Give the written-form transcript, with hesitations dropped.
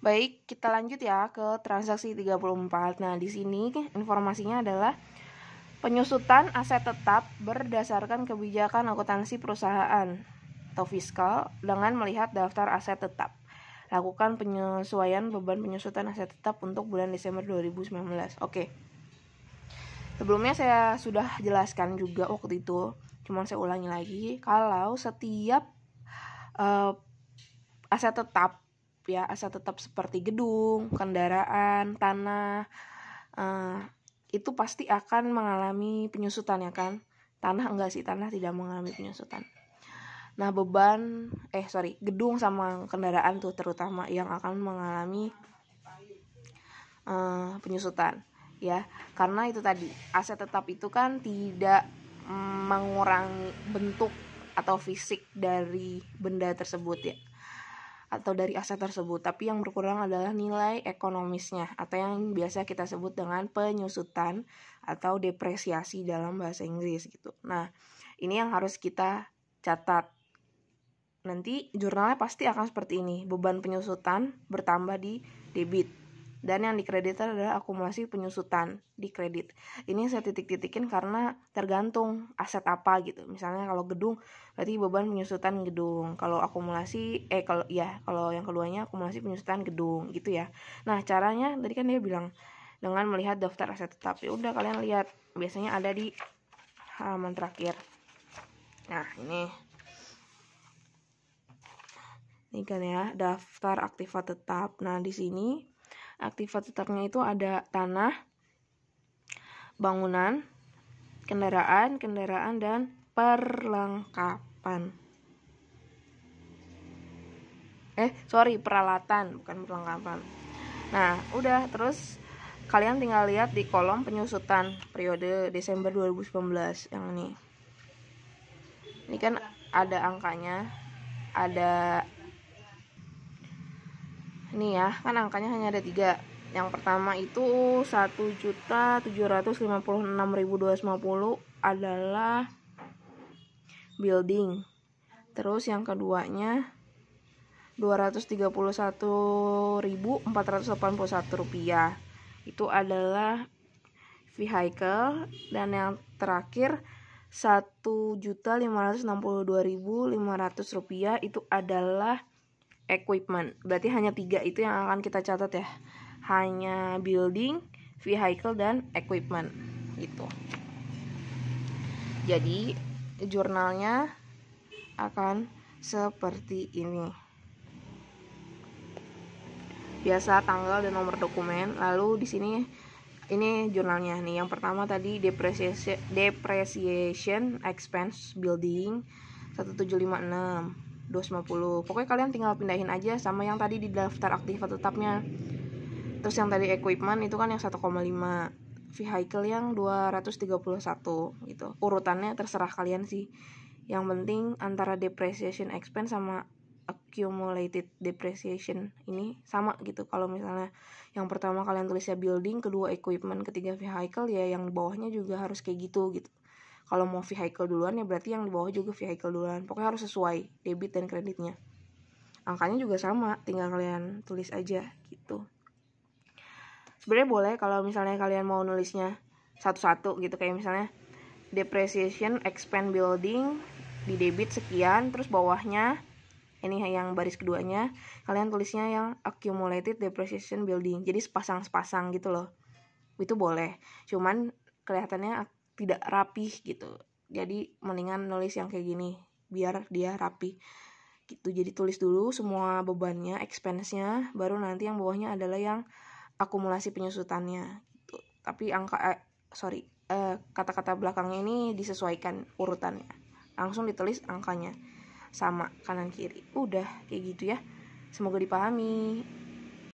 Baik, kita lanjut ya ke transaksi 34. Nah, di sini informasinya adalah penyusutan aset tetap berdasarkan kebijakan akuntansi perusahaan atau fiskal dengan melihat daftar aset tetap. Lakukan penyesuaian beban penyusutan aset tetap untuk bulan Desember 2019. Oke. Sebelumnya saya sudah jelaskan juga waktu itu, cuman saya ulangi lagi, kalau setiap aset tetap seperti gedung, kendaraan, tanah, itu pasti akan mengalami penyusutan ya kan. Tanah tidak mengalami penyusutan. Nah, gedung sama kendaraan tuh terutama yang akan mengalami penyusutan ya, karena itu tadi aset tetap itu kan tidak mengurangi bentuk atau fisik dari benda tersebut ya, atau dari aset tersebut, tapi yang berkurang adalah nilai ekonomisnya atau yang biasa kita sebut dengan penyusutan atau depresiasi dalam bahasa Inggris gitu. Nah, ini yang harus kita catat. Nanti jurnalnya pasti akan seperti ini. Beban penyusutan bertambah di debit. Dan yang dikreditkan adalah akumulasi penyusutan di kredit. Ini saya titik-titikin karena tergantung aset apa gitu. Misalnya kalau gedung berarti beban penyusutan gedung. Kalau akumulasi kalau yang keduanya akumulasi penyusutan gedung gitu ya. Nah, caranya tadi kan dia bilang dengan melihat daftar aset tetap. Ya udah, kalian lihat. Biasanya ada di halaman terakhir. Nah, ini kan ya, daftar aktiva tetap. Nah, di sini aktiva tetapnya itu ada tanah, bangunan, kendaraan, dan perlengkapan. Peralatan, bukan perlengkapan. Nah, udah, terus kalian tinggal lihat di kolom penyusutan periode Desember 2019 yang ini. Ini kan ada angkanya, ada ini ya, kan angkanya hanya ada 3. Yang pertama itu 1.756.250 adalah building. Terus yang keduanya 231.481 rupiah itu adalah vehicle, dan yang terakhir 1.562.500 rupiah itu adalah equipment. Berarti hanya 3 itu yang akan kita catat ya, hanya building, vehicle, dan equipment gitu. Jadi jurnalnya akan seperti ini. Biasa tanggal dan nomor dokumen. Lalu di sini ini jurnalnya nih. Yang pertama tadi depreciation expense building 1.756.250. Pokoknya kalian tinggal pindahin aja sama yang tadi di daftar aktiva tetapnya. Terus yang tadi equipment itu kan yang 1,5, vehicle yang 231 gitu. Urutannya terserah kalian sih. Yang penting antara depreciation expense sama accumulated depreciation ini sama gitu. Kalau misalnya yang pertama kalian tulisnya building, kedua equipment, ketiga vehicle, ya yang di bawahnya juga harus kayak gitu. Kalau mau vehicle duluan ya berarti yang di bawah juga vehicle duluan. Pokoknya harus sesuai debit dan kreditnya. Angkanya juga sama, tinggal kalian tulis aja gitu. Sebenarnya boleh kalau misalnya kalian mau nulisnya satu-satu gitu, kayak misalnya depreciation expense building di debit sekian, terus bawahnya ini yang baris keduanya kalian tulisnya yang accumulated depreciation building, jadi sepasang gitu loh. Itu boleh, cuman kelihatannya tidak rapih gitu, jadi mendingan nulis yang kayak gini biar dia rapih gitu. Jadi tulis dulu semua bebannya, expense-nya, baru nanti yang bawahnya adalah yang akumulasi penyusutannya gitu. Tapi kata-kata belakangnya ini disesuaikan urutannya, langsung ditulis angkanya sama kanan kiri. Udah kayak gitu ya. Semoga dipahami.